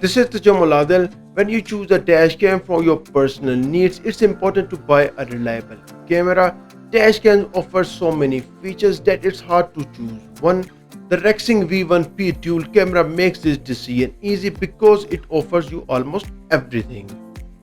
This is the model. When you choose a dash cam for your personal needs, it's important to buy a reliable camera. Dash cams offer so many features that it's hard to choose one. The Rexing V1P dual camera makes this decision easy because it offers you almost everything.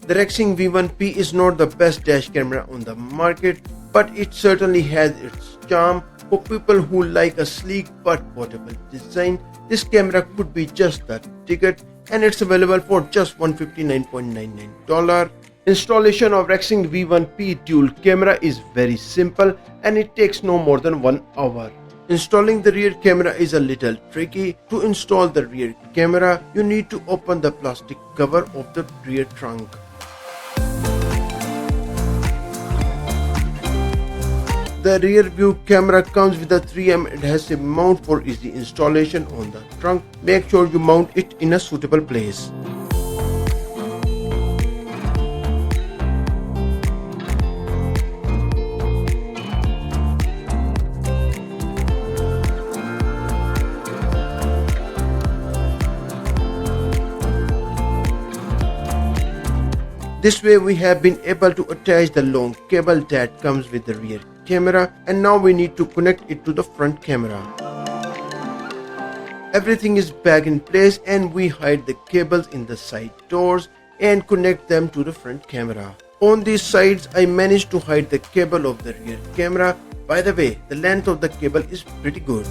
The Rexing V1P is not the best dash camera on the market, but it certainly has its charm. For people who like a sleek but portable design, this camera could be just the ticket, and it's available for just $159.99. Installation of Rexing V1P dual camera is very simple and it takes no more than 1 hour. Installing the rear camera is a little tricky. To install the rear camera, you need to open the plastic cover of the rear trunk. The rear view camera comes with a 3M adhesive mount for easy installation on the trunk. Make sure you mount it in a suitable place. This way we have been able to attach the long cable that comes with the rear camera, and now we need to connect it to the front camera. Everything is back in place and we hide the cables in the side doors and connect them to the front camera. On these sides I managed to hide the cable of the rear camera. By the way, the length of the cable is pretty good.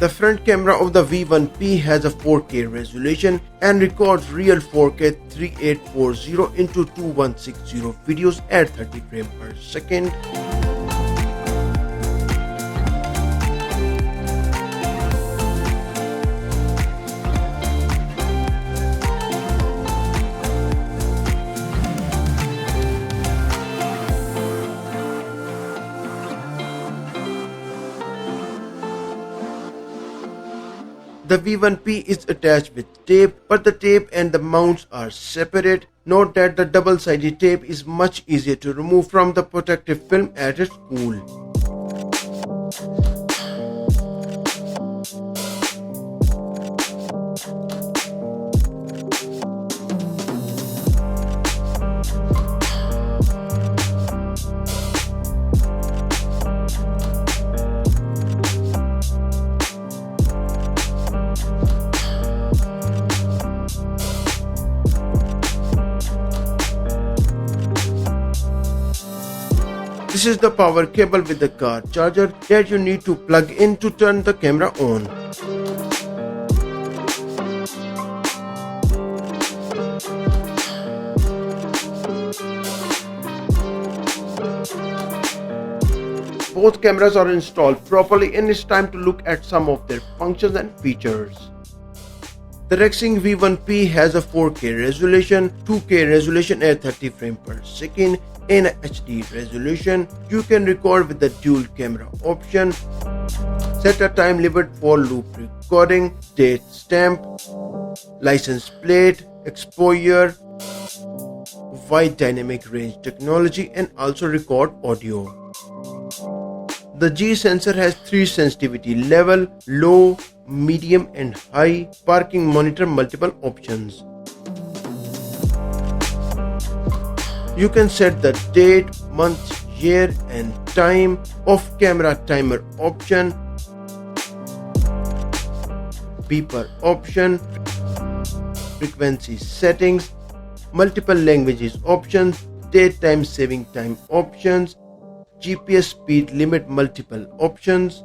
The front camera of the V1P has a 4K resolution and records real 4K 3840 into 2160 videos at 30 frames per second. The V1P is attached with tape, but the tape and the mounts are separate. Note that the double-sided tape is much easier to remove from the protective film at its spool. This is the power cable with the car charger that you need to plug in to turn the camera on. Both cameras are installed properly and it's time to look at some of their functions and features. The Rexing V1P has a 4K resolution, 2K resolution at 30 frames per second, and a HD resolution. You can record with the dual camera option. Set a time limit for loop recording, date stamp, license plate, exposure, wide dynamic range technology, and also record audio. The G sensor has 3 sensitivity level: low, medium and high. Parking monitor multiple options. You can set the date, month, year and time. Off camera timer option, beeper option, frequency settings, multiple languages options, daytime saving time options, GPS speed limit multiple options.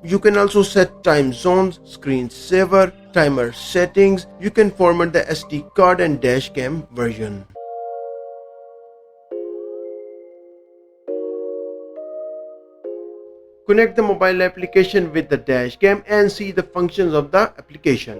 You can also set time zones, screensaver, timer settings. You can format the SD card and dashcam version. Connect the mobile application with the dashcam and see the functions of the application.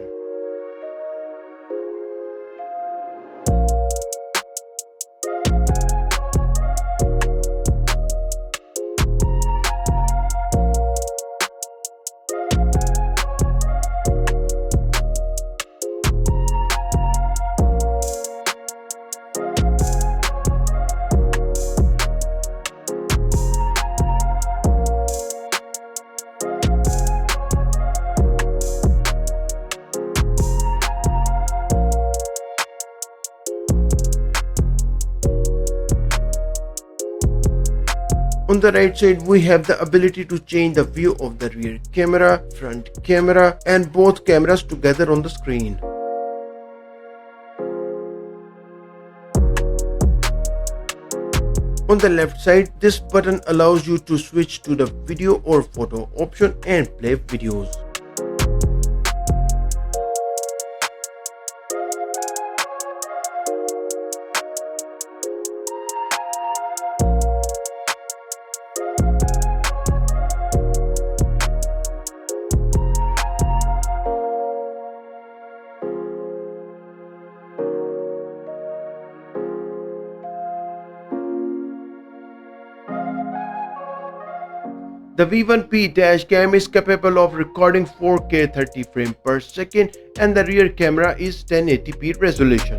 On the right side, we have the ability to change the view of the rear camera, front camera, and both cameras together on the screen. On the left side, this button allows you to switch to the video or photo option and play videos. The V1P dashcam is capable of recording 4K 30 frames per second and the rear camera is 1080p resolution.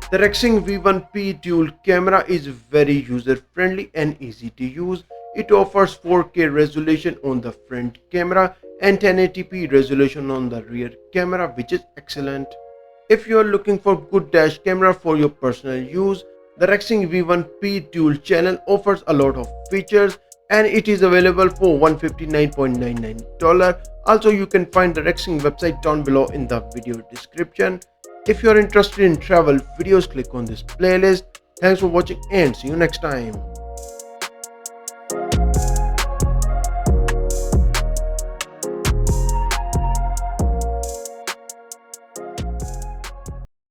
The Rexing V1P dual camera is very user-friendly and easy to use. It offers 4K resolution on the front camera and 1080p resolution on the rear camera, which is excellent. If you are looking for good dash camera for your personal use, the Rexing V1P dual channel offers a lot of features and it is available for $159.99. Also, you can find the Rexing website down below in the video description. If you are interested in travel videos, click on this playlist. Thanks for watching and see you next time.